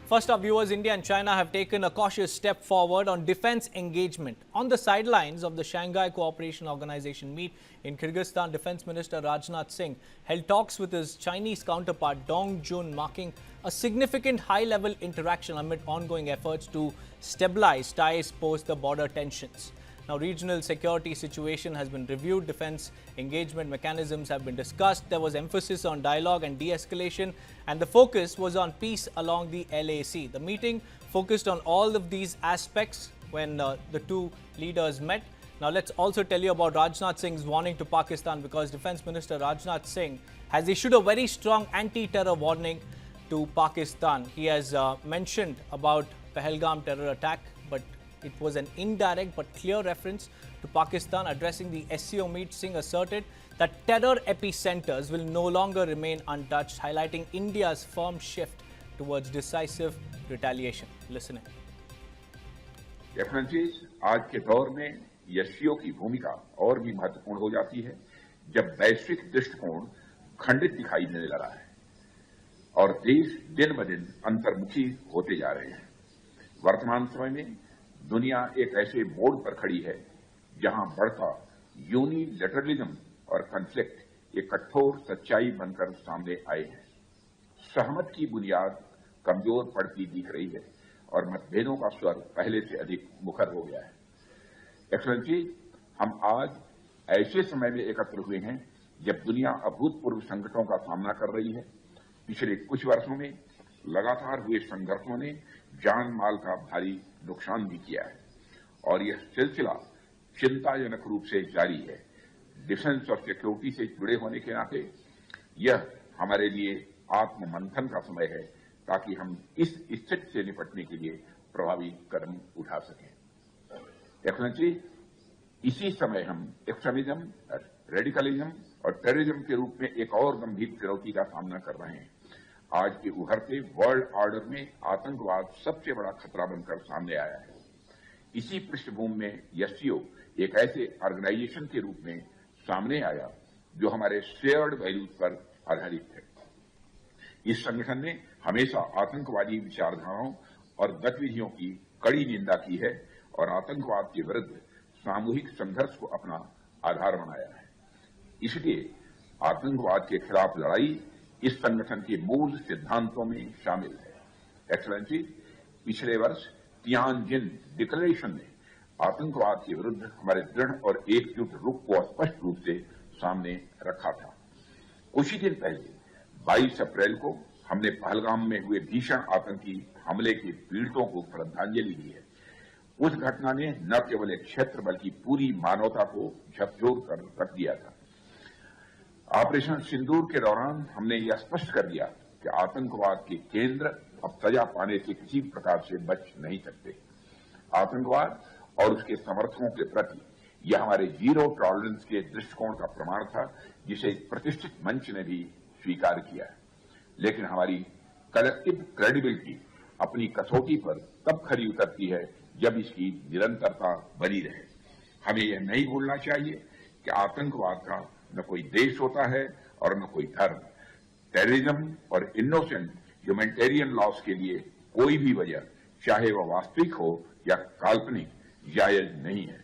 First up, viewers, India and China have taken a cautious step forward on defense engagement. On the sidelines of the Shanghai Cooperation Organization meet in Kyrgyzstan, Defense Minister Rajnath Singh held talks with his Chinese counterpart Dong Jun, marking a significant high-level interaction amid ongoing efforts to stabilize ties post the border tensions. Now, regional security situation has been reviewed, defense engagement mechanisms have been discussed. There was emphasis on dialogue and de-escalation, and the focus was on peace along the LAC. The meeting focused on all of these aspects when the two leaders met. Now, let's also tell you about Rajnath Singh's warning to Pakistan, because Defense Minister Rajnath Singh has issued a very strong anti-terror warning to Pakistan. He has mentioned about Pahalgam terror attack, but it was an indirect but clear reference to Pakistan. Addressing the SCO meet, Singh asserted that terror epicenters will no longer remain untouched, highlighting India's firm shift towards decisive retaliation. Listen in. Excellencies, आज के दौर में SCO की भूमिका और भी महत्वपूर्ण हो जाती है जब वैश्विक दृष्टिकोण खंडित दिखाई देने लगा है और देश दिन ब दिन अंतर्मुखी होते जा रहे हैं। वर्तमान समय में दुनिया एक ऐसे मोड़ पर खड़ी है जहां बढ़ता यूनिलैटरलिज्म और कॉन्फ्लिक्ट एक कठोर सच्चाई बनकर सामने आए हैं। सहमत की बुनियाद कमजोर पड़ती दिख रही है और मतभेदों का स्वर पहले से अधिक मुखर हो गया है। एक्सेलेंसी, हम आज ऐसे समय में एकत्र हुए हैं जब दुनिया अभूतपूर्व संकटों का सामना कर रही है। पिछले कुछ वर्षों में लगातार हुए संघर्षों ने जान माल का भारी नुकसान भी किया है और यह सिलसिला चिंताजनक रूप से जारी है। डिफेंस और सिक्योरिटी से जुड़े होने के नाते यह हमारे लिए आत्ममंथन का समय है ताकि हम इस स्थिति से निपटने के लिए प्रभावी कदम उठा सकें। एक्सेलेंसी, इसी समय हम एक्सट्रीमिज्म, रेडिकलिज्म और टेररिज्म के रूप में एक और गंभीर चुनौती का सामना कर रहे हैं। आज के उभरते वर्ल्ड ऑर्डर में आतंकवाद सबसे बड़ा खतरा बनकर सामने आया है। इसी पृष्ठभूमि में एससीओ एक ऐसे ऑर्गेनाइजेशन के रूप में सामने आया जो हमारे शेयर्ड वैल्यूज पर आधारित है। इस संगठन ने हमेशा आतंकवादी विचारधाराओं और गतिविधियों की कड़ी निंदा की है और आतंकवाद के विरुद्ध सामूहिक संघर्ष को अपना आधार बनाया है। इसलिए आतंकवाद के खिलाफ लड़ाई इस संगठन के मूल सिद्धांतों में शामिल है। एक्सेलेंसी, पिछले वर्ष तियानजिन डिक्लेरेशन ने आतंकवाद के विरुद्ध हमारे दृढ़ और एकजुट रुख को स्पष्ट रूप से सामने रखा था। कुछ ही दिन पहले 22 अप्रैल को हमने पहलगाम में हुए भीषण आतंकी हमले के पीड़ितों को श्रद्धांजलि दी है। उस घटना ने न केवल एक क्षेत्र बल्कि पूरी मानवता को झकझोर कर रख दिया था। ऑपरेशन सिंदूर के दौरान हमने यह स्पष्ट कर दिया कि आतंकवाद के केंद्र अब सजा पाने से किसी प्रकार से बच नहीं सकते। आतंकवाद और उसके समर्थकों के प्रति यह हमारे जीरो टॉलरेंस के दृष्टिकोण का प्रमाण था, जिसे एक प्रतिष्ठित मंच ने भी स्वीकार किया है। लेकिन हमारी कलेक्टिव क्रेडिबिलिटी अपनी कसौटी पर तब खरी उतरती है जब इसकी निरंतरता बनी रहे। हमें यह नहीं भूलना चाहिए कि आतंकवाद का न कोई देश होता है और न कोई धर्म। टेररिज्म और इनोसेंट ह्यूमैनिटेरियन लॉस के लिए कोई भी वजह, चाहे वह वास्तविक हो या काल्पनिक, जायज नहीं है।